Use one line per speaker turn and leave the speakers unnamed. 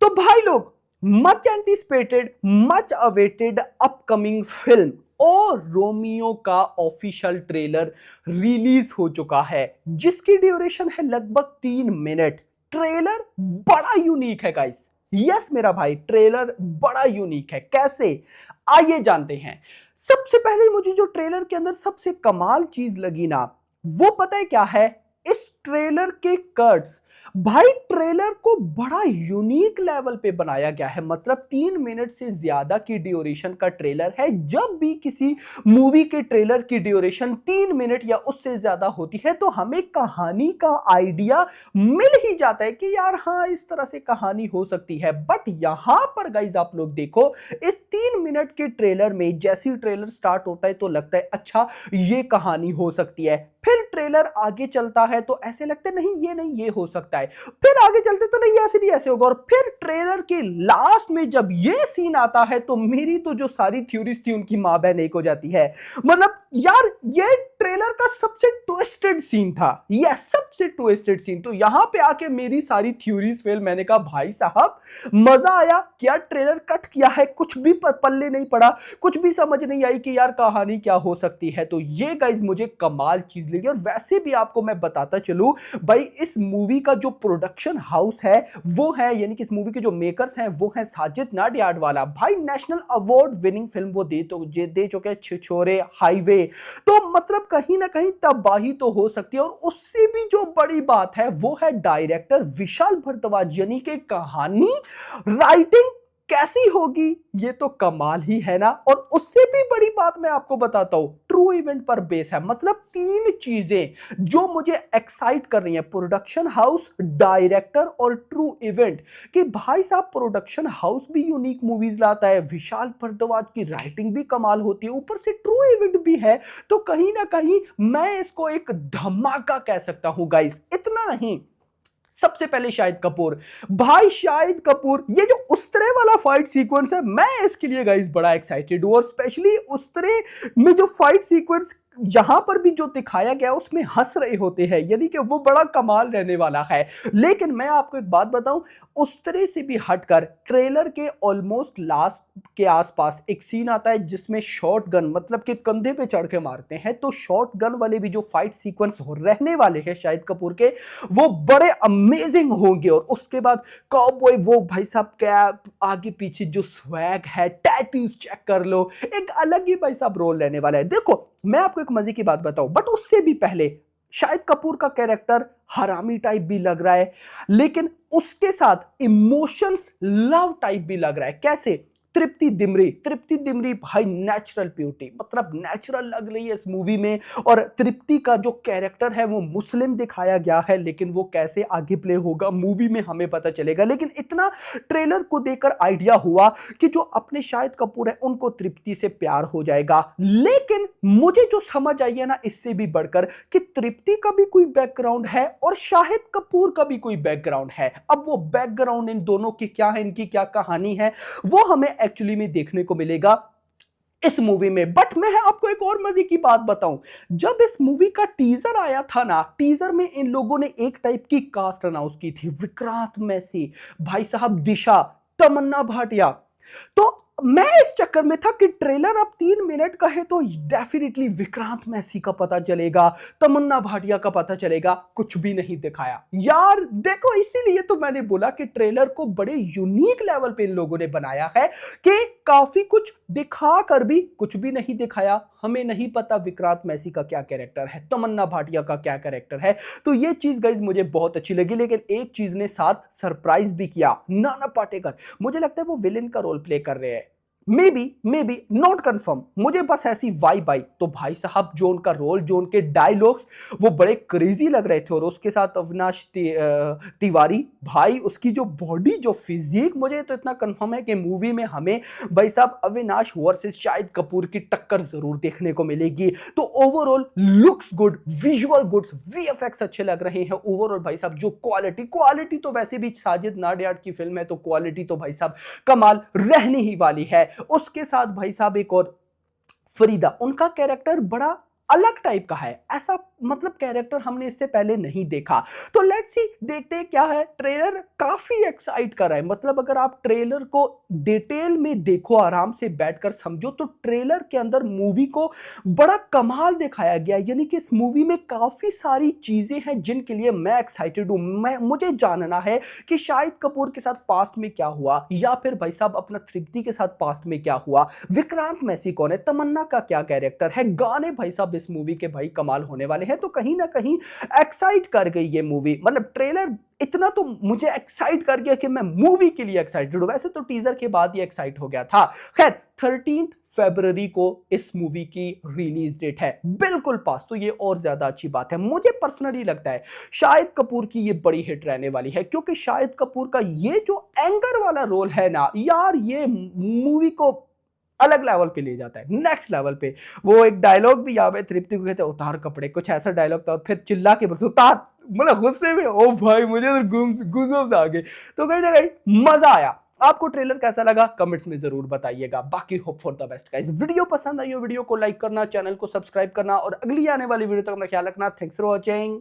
तो भाई लोग, much anticipated, much awaited upcoming film और रोमियो का ऑफिशियल ट्रेलर रिलीज हो चुका है, जिसकी ड्यूरेशन है लगभग 3 मिनट। ट्रेलर बड़ा यूनिक है गाइस। यस मेरा भाई, ट्रेलर बड़ा यूनिक है। कैसे, आइए जानते हैं। सबसे पहले मुझे जो ट्रेलर के अंदर सबसे कमाल चीज लगी ना, वो पता है क्या है? इस ट्रेलर के कट्स। भाई ट्रेलर को बड़ा यूनिक लेवल पे बनाया गया है। मतलब 3 मिनट से ज्यादा की ड्यूरेशन का ट्रेलर है। जब भी किसी मूवी के ट्रेलर की ड्यूरेशन 3 मिनट या उससे ज्यादा होती है तो हमें कहानी का आइडिया मिल ही जाता है कि यार हाँ, इस तरह से कहानी हो सकती है। बट यहां पर गाइज आप लोग देखो, इस 3 मिनट के ट्रेलर में जैसी ट्रेलर स्टार्ट होता है तो लगता है अच्छा ये कहानी हो सकती है। फिर ट्रेलर आगे चलता है तो ऐसे लगता है नहीं ये हो सकता है। फिर आगे चलते तो नहीं, ऐसे नहीं ऐसे होगा। और फिर ट्रेलर के लास्ट में जब ये सीन आता है तो मेरी तो जो सारी थ्योरीज थी उनकी मां बहन एक हो जाती है। मतलब यार ये ट्रेलर का सबसे ट्विस्टेड सीन था। यस, सबसे ट्विस्टेड सीन। तो यहां पे आके मेरी सारी थ्योरीज फेल। मैंने कहा भाई साहब मजा आया क्या, ट्रेलर कट किया है, कुछ भी पल्ले नहीं पड़ा, कुछ भी समझ नहीं आई कि यार कहानी क्या हो सकती है। तो ये गाइज मुझे कमाल चीज लगी। और वैसे भी आपको मैं बताता चलूं भाई, इस मूवी का जो प्रोडक्शन हाउस है वो है, यानी कि इस मूवी के जो मेकर्स हैं वो है साजिद नाडियाडवाला। भाई नेशनल अवार्ड विनिंग फिल्म वो दे चुके हैं, छिछोरे, हाईवे। तो मतलब कहीं ना कहीं तबाही तो हो सकती है। और उससे भी जो बड़ी बात है वो है डायरेक्टर विशाल भारद्वाज, यानी कि कहानी राइटिंग कैसी होगी ये तो कमाल ही है ना। और उससे भी बड़ी बात मैं आपको बताता हूं, ट्रू इवेंट पर बेस है। मतलब 3 चीजें जो मुझे एक्साइट कर रही हैं, प्रोडक्शन हाउस, डायरेक्टर और ट्रू इवेंट। कि भाई साहब प्रोडक्शन हाउस भी यूनिक मूवीज लाता है, विशाल भारद्वाज की राइटिंग भी कमाल होती है, ऊपर से ट्रू इवेंट भी है। तो कहीं ना कहीं मैं इसको एक धमाका कह सकता हूं गाइस। इतना नहीं, सबसे पहले शाहिद कपूर। भाई शाहिद कपूर, ये जो उस्तरे वाला फाइट सीक्वेंस है, मैं इसके लिए गाइस बड़ा एक्साइटेड हूं। और स्पेशली उस्तरे में जो फाइट सीक्वेंस जहां पर भी जो दिखाया गया उसमें हंस रहे होते हैं, यानी कि वो बड़ा कमाल रहने वाला है। लेकिन मैं आपको एक बात बताऊं, उस्तरे से भी हटकर ट्रेलर के ऑलमोस्ट लास्ट के आसपास एक सीन आता है जिसमें शॉर्ट गन, मतलब कि कंधे पे चढ़ के मारते हैं। तो शॉर्ट गन वाले भी जो फाइट सीक्वेंस रहने वाले हैं शाहिद कपूर के, वो बड़े अमेजिंग होंगे। और उसके बाद कॉबॉय, वो भाई साहब कैप, आगे पीछे जो स्वैग है, टैटूज चेक कर लो, एक अलग ही भाई साहब रोल रहने वाला है। देखो मैं आपको एक मजे की बात बताऊं, बट उससे भी पहले शाहिद कपूर का कैरेक्टर हरामी टाइप भी लग रहा है, लेकिन उसके साथ इमोशंस लव टाइप भी लग रहा है। कैसे? तृप्ति दिमरी भाई नेचुरल ब्यूटी, मतलब नेचुरल लग रही है इस मूवी में। और तृप्ति का जो कैरेक्टर है वो मुस्लिम दिखाया गया है, लेकिन वो कैसे आगे प्ले होगा मूवी में हमें पता चलेगा। लेकिन इतना ट्रेलर को देखकर आइडिया हुआ कि जो अपने शाहिद कपूर है उनको तृप्ति से प्यार हो जाएगा। लेकिन मुझे जो समझ आई है ना, इससे भी बढ़कर कि तृप्ति का भी कोई बैकग्राउंड है और शाहिद कपूर का भी कोई बैकग्राउंड है। अब वो बैकग्राउंड इन दोनों की क्या है, इनकी क्या कहानी है, वो हमें एक्चुअली में देखने को मिलेगा इस मूवी में। बट मैं आपको एक और मजे की बात बताऊं, जब इस मूवी का टीजर आया था ना, टीजर में इन लोगों ने एक टाइप की कास्ट अनाउंस की थी। विक्रांत मैसी, भाई साहब दिशा, तमन्ना भाटिया। तो मैं इस चक्कर में था कि ट्रेलर अब 3 मिनट का है तो डेफिनेटली विक्रांत मैसी का पता चलेगा, तमन्ना भाटिया का पता चलेगा। कुछ भी नहीं दिखाया यार। देखो इसीलिए तो मैंने बोला कि ट्रेलर को बड़े यूनिक लेवल पे इन लोगों ने बनाया है कि काफी कुछ दिखा कर भी कुछ भी नहीं दिखाया। हमें नहीं पता विक्रांत मैसी का क्या कैरेक्टर है, तमन्ना भाटिया का क्या कैरेक्टर है। तो ये चीज गाइज मुझे बहुत अच्छी लगी। लेकिन एक चीज ने साथ सरप्राइज भी किया, नाना पाटेकर। मुझे लगता है वो विलेन का रोल प्ले कर रहे हैं। मे बी नॉट कंफर्म, मुझे बस ऐसी वाइब आई। तो भाई साहब जो उनका रोल, जो उनके डायलॉग्स, वो बड़े क्रेजी लग रहे थे। और उसके साथ अविनाश तिवारी, भाई उसकी जो बॉडी, जो फिजिक, मुझे तो इतना कंफर्म है कि मूवी में हमें भाई साहब अविनाश वर्सेस शाहिद कपूर की टक्कर जरूर देखने को मिलेगी। तो overall looks good, visual goods, VFX अच्छे लग रहे हैं। ओवरऑल भाई साहब जो क्वालिटी तो वैसे भी साजिद नाडियाड की फिल्म है तो क्वालिटी तो भाई साहब कमाल रहने ही वाली है। उसके साथ भाई साहब एक और फरीदा, उनका कैरेक्टर बड़ा अलग टाइप का है, ऐसा मतलब कैरेक्टर हमने इससे पहले नहीं देखा। तो लेट्स सी, देखते हैं क्या है। ट्रेलर काफी एक्साइट कर रहा है, मतलब अगर आप ट्रेलर को डिटेल में देखो, आराम से बैठकर समझो, तो ट्रेलर के अंदर मूवी को बड़ा कमाल दिखाया गया। यानी कि इस मूवी में काफी सारी चीजें हैं जिनके लिए मैं एक्साइटेड हूं। मुझे जानना है कि शाहिद कपूर के साथ पास्ट में क्या हुआ, या फिर भाई साहब अपना तृप्ति के साथ पास्ट में क्या हुआ, विक्रांत मैसी कौन है, तमन्ना का क्या कैरेक्टर है, गाने भाई साहब इस मूवी के भाई कमाल होने वाले हैं। तो कहीं ना कहीं एक्साइट कर गई ये मूवी, मतलब ट्रेलर इतना तो मुझे एक्साइट कर गया कि मैं मूवी के लिए एक्साइटेड हूं। वैसे तो टीजर के बाद ही एक्साइट हो गया था। खैर 13 फरवरी को इस मूवी की रिलीज डेट है, बिल्कुल पास, तो ये और ज्यादा अच्छी बात है। मुझे पर्सनली लगता है शाहिद कपूर की ये बड़ी हिट रहने वाली है, क्योंकि शाहिद कपूर का ये जो एंकर वाला रोल है ना यार, ये मूवी को अलग लेवल पे ले जाता है, नेक्स्ट लेवल पे। वो एक डायलॉग भी याद है, तृप्ति को कहते हैं उतार कपड़े, कुछ ऐसा डायलॉग था, और फिर चिल्ला के बोलते उतार, मतलब गुस्से में, ओ भाई मुझे तो गूज़बम्स आ गए। तो कहीं ना कहीं मजा आया। आपको ट्रेलर कैसा लगा कमेंट्स में जरूर बताइएगा। बाकी hope for the best guys. Video पसंद आई हो वीडियो को लाइक करना, चैनल को सब्सक्राइब करना, और अगली आने वाली वीडियो तक अपना ख्याल रखना। Thanks for watching.